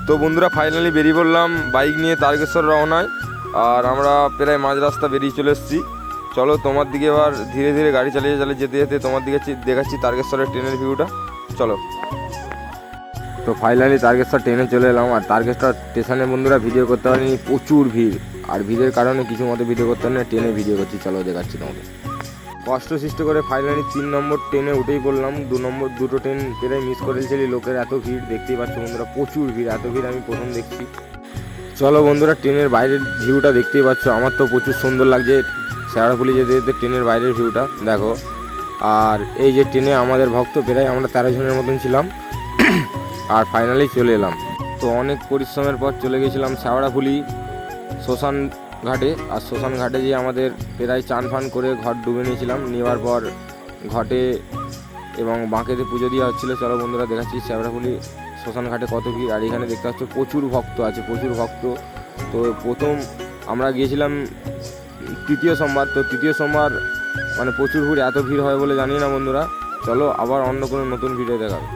তো বন্ধুরা ফাইনালি বেরিয়ে পড়লাম বাইক নিয়ে তারকেশ্বর রওনায়। আর আমরা প্রায় মাঝ রাস্তা বেরিয়ে চলে এসেছি। চলো তোমার দিকে এবার ধীরে ধীরে গাড়ি চালিয়ে যেতে যেতে তোমার দিকে দেখাচ্ছি তারকেশ্বরের ট্রেনের ভিউটা। চলো। তো ফাইনালি তারকেশ্বর ট্রেনে চলে এলাম। আর তারকেশ্বর স্টেশনে বন্ধুরা ভিডিও করতে পারিনি, প্রচুর ভিড়। আর ভিড়ের কারণে কিছু মতো ভিডিও করতে পারিনি, ট্রেনে ভিডিও করছি। চলো দেখাচ্ছি তোমাকে। কষ্ট সৃষ্টি করে ফাইনালি 3 নম্বর ট্রেনে উঠেই পড়লাম। 2 নম্বর দুটো ট্রেন প্রায় মিস করেছিলি, লোকের এত ভিড় দেখতেই পাচ্ছ বন্ধুরা, প্রচুর ভিড়। এত ভিড় আমি প্রথম দেখছি। চলো বন্ধুরা, ট্রেনের বাইরের ভিউটা দেখতেই পাচ্ছ। আমার তো প্রচুর সুন্দর লাগছে শেওড়াফুলি যেতে যেতে ট্রেনের বাইরের ভিউটা দেখো। আর এই যে ট্রেনে আমাদের ভক্ত প্রায় আমরা 13 জনের মতন ছিলাম। আর ফাইনালি চলে এলাম। তো অনেক পরিশ্রমের পর চলে গেছিলাম শেওড়াফুলি শ্মশান ঘাটে। আর শ্মশান ঘাটে যেয়ে আমাদের প্রায় চান ফান করে ঘর ডুবে নিয়েছিলাম। নেওয়ার পর ঘটে এবং বাঁকেতে পুজো দেওয়া হচ্ছিলো। চলো বন্ধুরা দেখাচ্ছি শেওড়াফুলি শ্মশান ঘাটে কত ভিড়। আর এখানে দেখতে পাচ্ছ প্রচুর ভক্ত আছে, প্রচুর ভক্ত। তো প্রথম আমরা গিয়েছিলাম 3য় সোমবার। তো 3য় সোমবার মানে প্রচুর ভিড়, এত ভিড় হয় বলে জানি না বন্ধুরা। চলো আবার অন্য কোনো নতুন ভিডিও দেখাবে।